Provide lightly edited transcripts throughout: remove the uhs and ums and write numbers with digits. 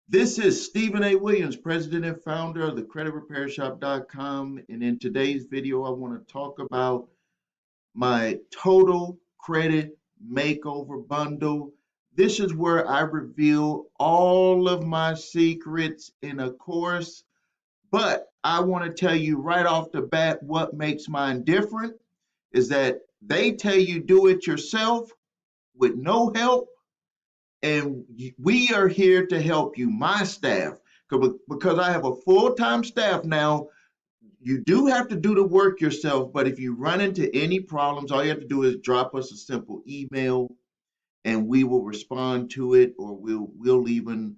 This is Stephen A. Williams, president and founder of the creditrepairshop.com. And in today's video, I want to talk about my total credit makeover bundle. This is where I reveal all of my secrets in a course, but I want to tell you right off the bat what makes mine different is that they tell you do it yourself with no help, and we are here to help you, my staff, because I have a full-time staff now. You do have to do the work yourself, but if you run into any problems, all you have to do is drop us a simple email and we will respond to it, or we'll even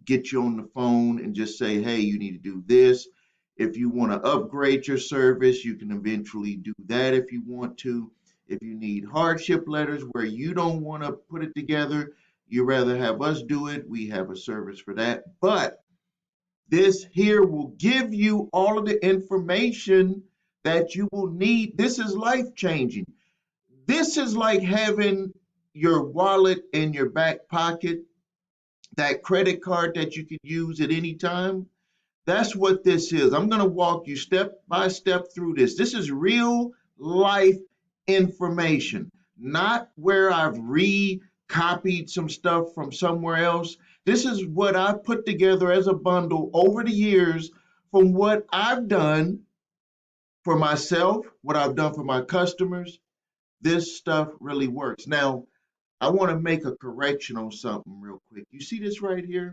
get you on the phone and just say, hey, you need to do this. If you want to upgrade your service, you can eventually do that if you want to. If you need hardship letters where you don't want to put it together, you rather have us do it, we have a service for that. But this here will give you all of the information that you will need. This is life changing. This is like having your wallet in your back pocket, that credit card that you could use at any time. That's what this is. I'm going to walk you step by step through this. This is real life information, not where I've recopied some stuff from somewhere else. This is what I've put together as a bundle over the years from what I've done for myself, what I've done for my customers. This stuff really works. Now, I want to make a correction on something real quick. You see this right here?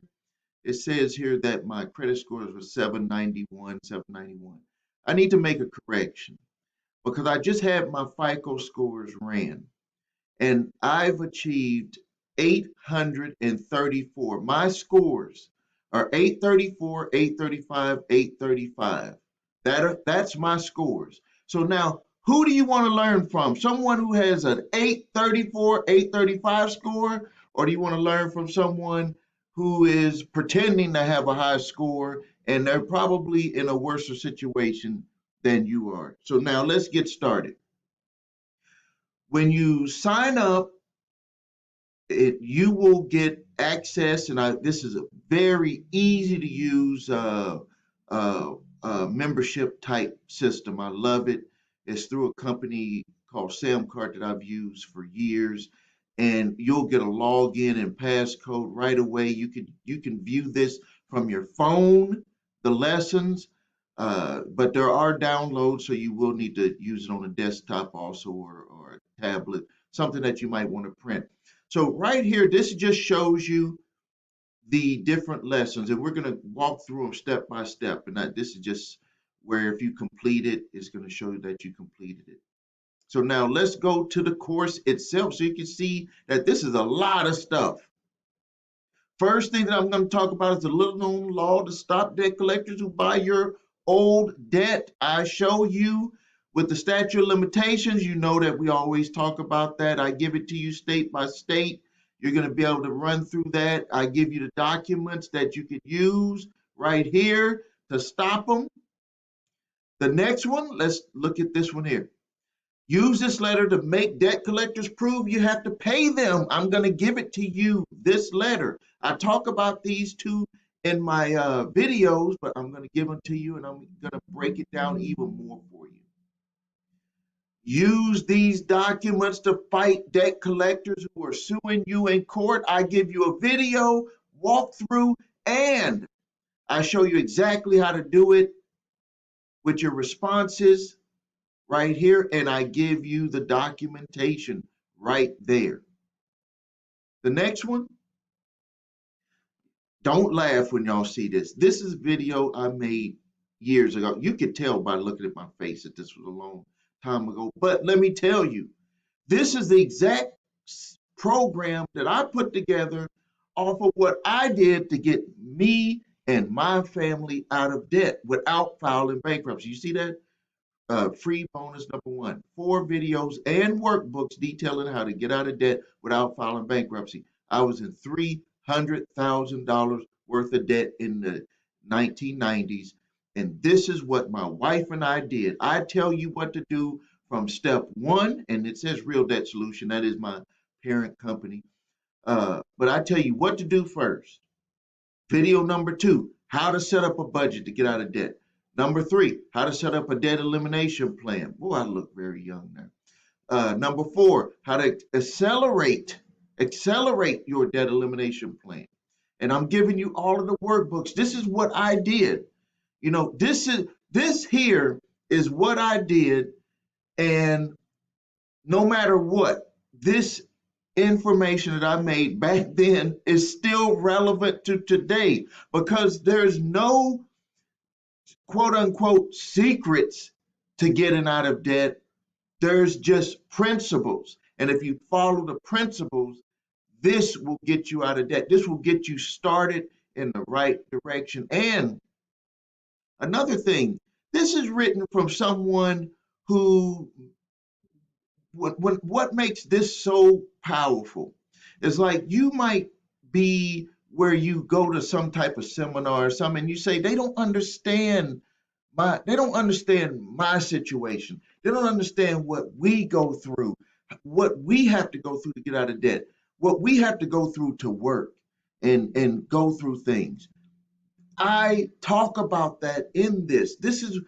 It says here that my credit scores were 791, 791. I need to make a correction because I just had my FICO scores ran and I've achieved 834. My scores are 834, 835, 835. That's my scores. So now, who do you want to learn from? Someone who has an 834, 835 score, or do you want to learn from someone who is pretending to have a high score and they're probably in a worse situation than you are? So now let's get started. When you sign up, you will get access, and this is a very easy to use membership type system. I love it. It's through a company called Samcart that I've used for years, and you'll get a login and passcode right away. You can view this from your phone, the lessons, but there are downloads, so you will need to use it on a desktop also, or a tablet, something that you might want to print. So right here, this just shows you the different lessons, and we're going to walk through them step by step. And this is just where if you complete it, it's going to show you that you completed it. So now let's go to the course itself so you can see that this is a lot of stuff. First thing that I'm going to talk about is the little known law to stop debt collectors who buy your old debt. I show you with the statute of limitations. You know that we always talk about that. I give it to you state by state. You're going to be able to run through that. I give you the documents that you could use right here to stop them. The next one, let's look at this one here. Use this letter to make debt collectors prove you have to pay them. I'm going to give it to you, this letter. I talk about these two in my videos, but I'm going to give them to you, and I'm going to break it down even more for you. Use these documents to fight debt collectors who are suing you in court. I give you a video walkthrough, and I show you exactly how to do it with your responses right here, and I give you the documentation right there. The next one, don't laugh when y'all see this. This is a video I made years ago. You could tell by looking at my face that this was a long time ago, but let me tell you, this is the exact program that I put together off of what I did to get me and my family out of debt without filing bankruptcy. You see that? Free bonus number one, 4 videos and workbooks detailing how to get out of debt without filing bankruptcy. I was in $300,000 worth of debt in the 1990s, and this is what my wife and I did. I tell you what to do from step one, and it says Real Debt Solution. That is my parent company. But I tell you what to do first. Video number 2, how to set up a budget to get out of debt. Number 3, how to set up a debt elimination plan. Boy, I look very young now. Number 4, how to accelerate your debt elimination plan. And I'm giving you all of the workbooks. This is what I did. You know, this here is what I did, and no matter what, this information that I made back then is still relevant to today, because there's no quote unquote secrets to getting out of debt. There's just principles. And if you follow the principles, this will get you out of debt. This will get you started in the right direction. And another thing, this is written from someone who, what makes this so powerful is, like, you might be where you go to some type of seminar or something, and you say they don't understand my situation. They don't understand what we go through, what we have to go through to get out of debt, what we have to go through to work and go through things. I talk about that in this. This is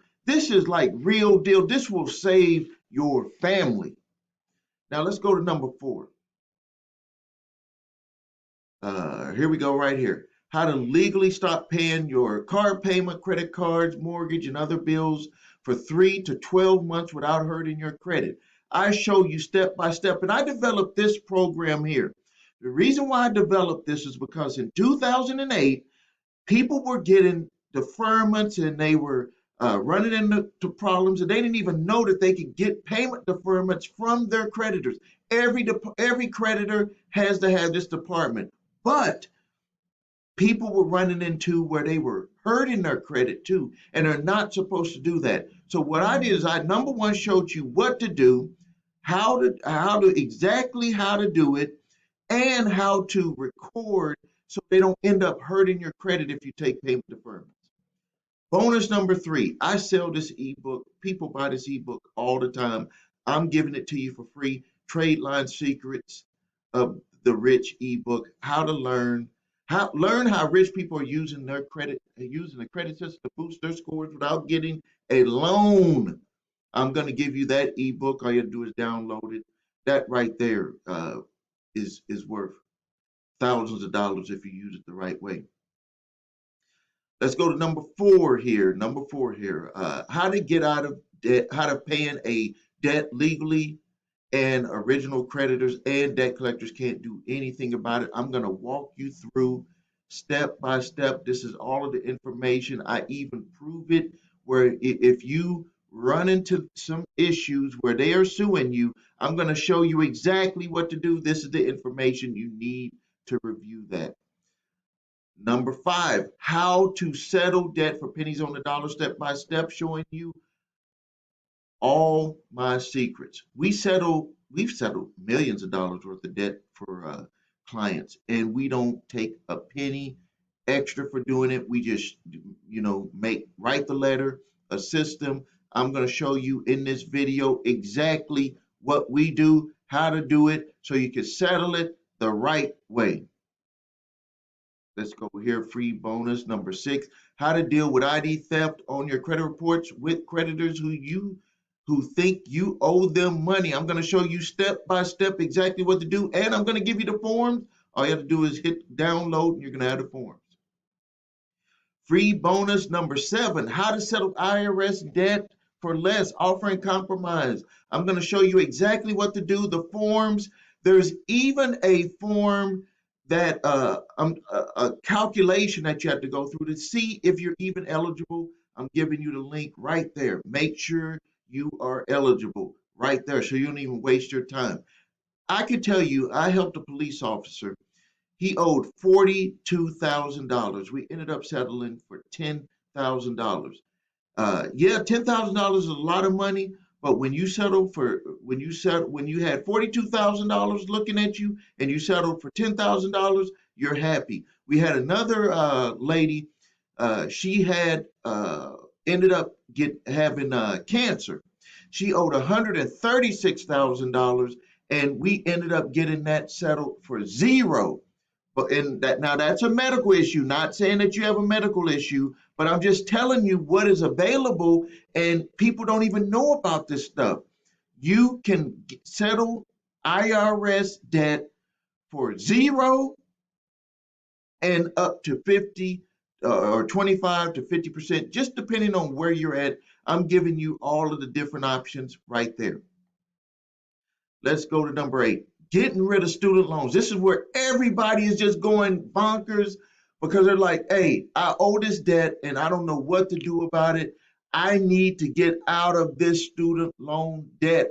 like real deal. This will save your family. Now let's go to number 4. Here we go right here. How to legally stop paying your car payment, credit cards, mortgage, and other bills for 3 to 12 months without hurting your credit. I show you step by step, and I developed this program here. The reason why I developed this is because in 2008, people were getting deferments, and they were running into problems, and they didn't even know that they could get payment deferments from their creditors. Every creditor has to have this department, but people were running into where they were hurting their credit too, and they're not supposed to do that. So what I did is I, number 1, showed you what to do, how to exactly how to do it, and how to record so they don't end up hurting your credit if you take payment deferments. Bonus number 3, I sell this ebook. People buy this ebook all the time. I'm giving it to you for free. Trade Line Secrets of the Rich ebook. How to learn how rich people are using the credit system to boost their scores without getting a loan. I'm going to give you that ebook. All you have to do is download it. That right there is worth thousands of dollars if you use it the right way. Let's go to number 4 here. Number 4 here. How to get out of debt, how to pay in a debt legally, and original creditors and debt collectors can't do anything about it. I'm going to walk you through step by step. This is all of the information. I even prove it where if you run into some issues where they are suing you, I'm going to show you exactly what to do. This is the information you need to review that. Number 5, how to settle debt for pennies on the dollar, step by step, showing you all my secrets. We've settled millions of dollars worth of debt for clients, and we don't take a penny extra for doing it. We just, write the letter, assist them. I'm going to show you in this video exactly what we do, how to do it, so you can settle it the right way. Let's go here. Free bonus number 6, how to deal with ID theft on your credit reports with creditors who think you owe them money. I'm going to show you step by step exactly what to do, and I'm going to give you the forms. All you have to do is hit download, and you're going to have the forms. Free bonus number 7, how to settle IRS debt for less, offering compromise. I'm going to show you exactly what to do, the forms. There's even a form that a calculation that you have to go through to see if you're even eligible. I'm giving you the link right there. Make sure you are eligible right there so you don't even waste your time. I could tell you, I helped a police officer. He owed $42,000. We ended up settling for $10,000. Yeah, $10,000 is a lot of money, but when you had $42,000 looking at you and you settled for $10,000, you're happy. We had another lady. She had ended up having cancer. She owed $136,000, and we ended up getting that settled for zero. But in that now that's a medical issue, not saying that you have a medical issue, but I'm just telling you what is available, and people don't even know about this stuff. You can settle IRS debt for zero and up to 50 or 25 to 50%, just depending on where you're at. I'm giving you all of the different options right there. Let's go to number 8. Getting rid of student loans. This is where everybody is just going bonkers because they're like, hey, I owe this debt and I don't know what to do about it. I need to get out of this student loan debt.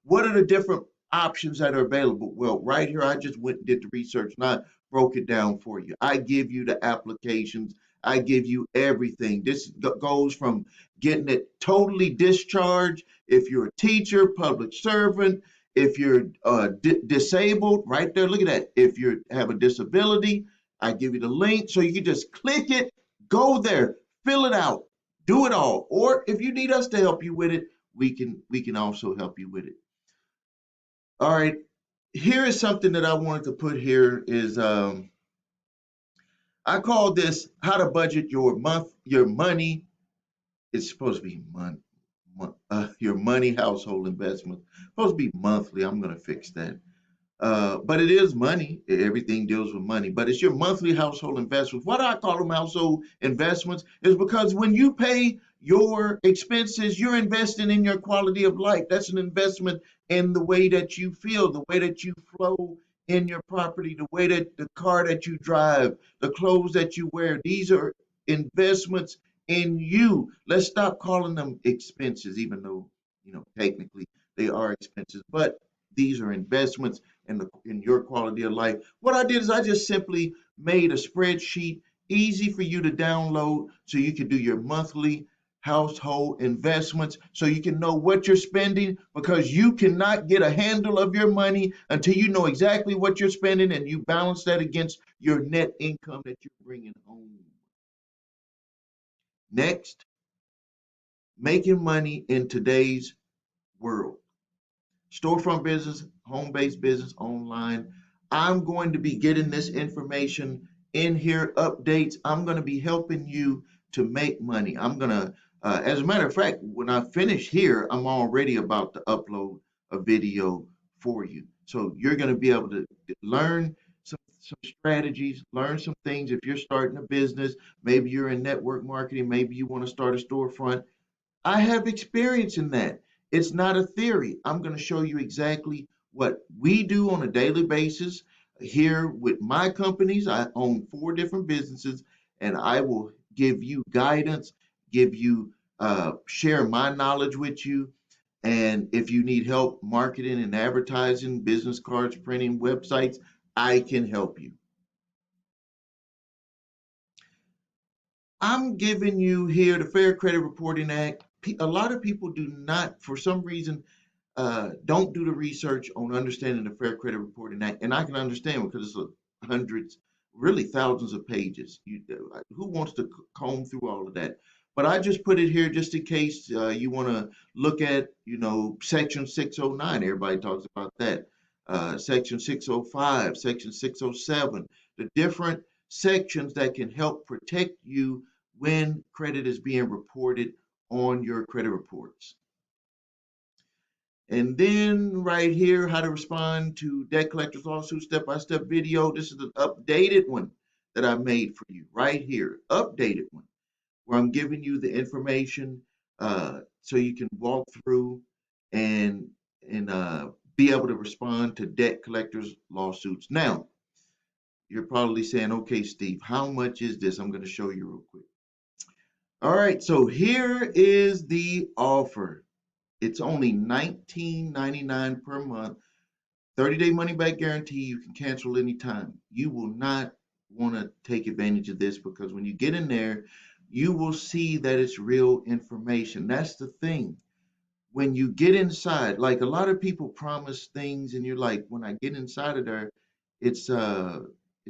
What are the different options that are available? Well, right here, I just went and did the research and I broke it down for you. I give you the applications. I give you everything. This goes from getting it totally discharged if you're a teacher, public servant, if you're disabled, right there, look at that. If you have a disability, I give you the link so you can just click it, go there, fill it out, do it all. Or if you need us to help you with it, we can also help you with it. All right, here is something that I wanted to put here is I call this how to budget your money. It's supposed to be your money household investment. Supposed to be monthly. I'm gonna fix that. But it is money. Everything deals with money. But it's your monthly household investments. What I call them household investments is because when you pay your expenses, you're investing in your quality of life. That's an investment in the way that you feel, the way that you flow in your property, the way that the car that you drive, the clothes that you wear. These are investments in you. Let's stop calling them expenses, even though, technically they are expenses. But these are investments in your quality of life. What I did is I just simply made a spreadsheet easy for you to download so you can do your monthly household investments so you can know what you're spending because you cannot get a handle of your money until you know exactly what you're spending and you balance that against your net income that you're bringing home. Next, making money in today's world. Storefront business, home-based business, online. I'm going to be getting this information in here, updates. I'm going to be helping you to make money. I'm going to, as a matter of fact, when I finish here, I'm already about to upload a video for you. So you're going to be able to learn some strategies, learn some things. If you're starting a business, maybe you're in network marketing, maybe you want to start a storefront. I have experience in that. It's not a theory. I'm going to show you exactly what we do on a daily basis here with my companies. I own 4 different businesses, and I will give you guidance, share my knowledge with you. And if you need help marketing and advertising, business cards, printing, websites, I can help you. I'm giving you here the Fair Credit Reporting Act. A lot of people do not, for some reason, don't do the research on understanding the Fair Credit Reporting Act, and I can understand because it's hundreds, really thousands of pages. Who wants to comb through all of that? But I just put it here just in case you want to look at, Section 609. Everybody talks about that. Section 605, Section 607, the different sections that can help protect you when credit is being reported on your credit reports. And then right here, how to respond to debt collectors lawsuit step-by-step video. This is an updated one that I made for you right here, updated one, where I'm giving you the information so you can walk through and be able to respond to debt collectors lawsuits. Now, you're probably saying, okay, Steve, how much is this? I'm going to show you real quick. All right, so here is the offer. It's only $19.99 per month. 30-day money-back guarantee. You can cancel anytime. You will not want to take advantage of this because when you get in there, you will see that it's real information. That's the thing. When you get inside, like a lot of people promise things, and you're like, when I get inside of there, it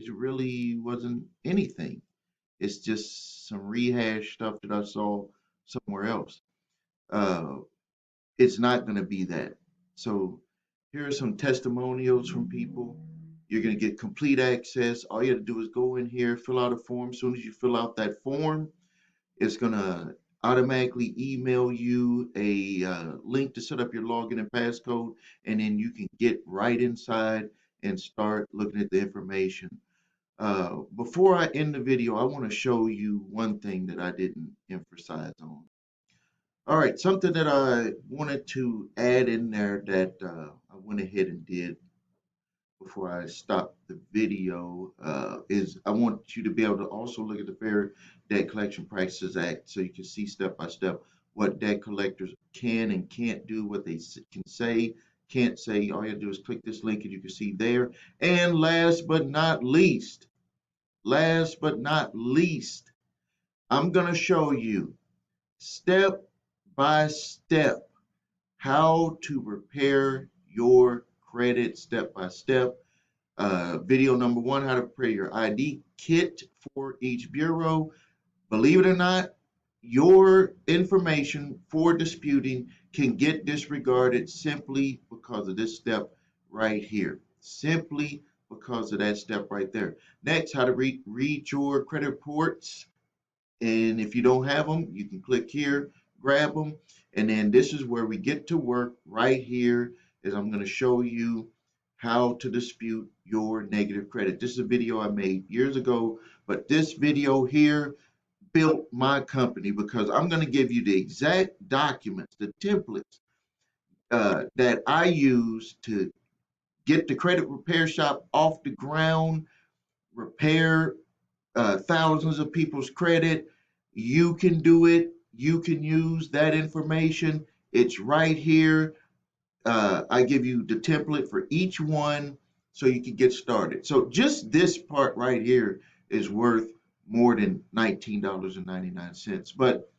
really wasn't anything. It's just some rehash stuff that I saw somewhere else. Uh, it's not going to be that. So here are some testimonials from people. You're going to get complete access. All you have to do is go in here, fill out a form. As soon as you fill out that form, it's going to automatically email you a link to set up your login and passcode, and then you can get right inside and start looking at the information. Before I end the video, I want to show you one thing that I didn't emphasize on. All right, something that I wanted to add in there that I went ahead and did before I stop the video is I want you to be able to also look at the Fair Debt Collection Practices Act so you can see step by step what debt collectors can and can't do, what they can say, can't say. All you have to do is click this link and you can see there. And last but not least, I'm going to show you step by step how to repair your credit step by step. Video number 1, how to prepare your ID kit for each bureau. Believe it or not, your information for disputing can get disregarded simply because of this step right here. Simply because of that step right there. Next, how to read your credit reports. And if you don't have them, you can click here, grab them. And then this is where we get to work right here, is I'm going to show you how to dispute your negative credit. This is a video I made years ago, but this video here built my company because I'm going to give you the exact documents, the templates that I use to get the credit repair shop off the ground, repair thousands of people's credit. You can do it. You can use that information. It's right here. I give you the template for each one so you can get started. So just this part right here is worth more than $19.99. But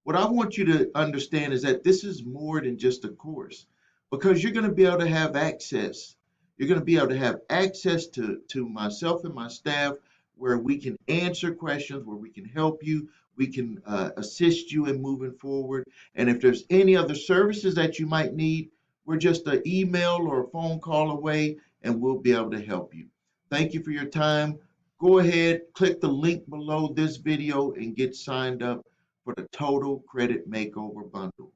what I want you to understand is that this is more than just a course, because you're going to be able to have access. You're going to be able to have access to myself and my staff, where we can answer questions, where we can help you, we can assist you in moving forward. And if there's any other services that you might need, we're just an email or a phone call away, and we'll be able to help you. Thank you for your time. Go ahead, click the link below this video and get signed up for the Total Credit Makeover Bundle.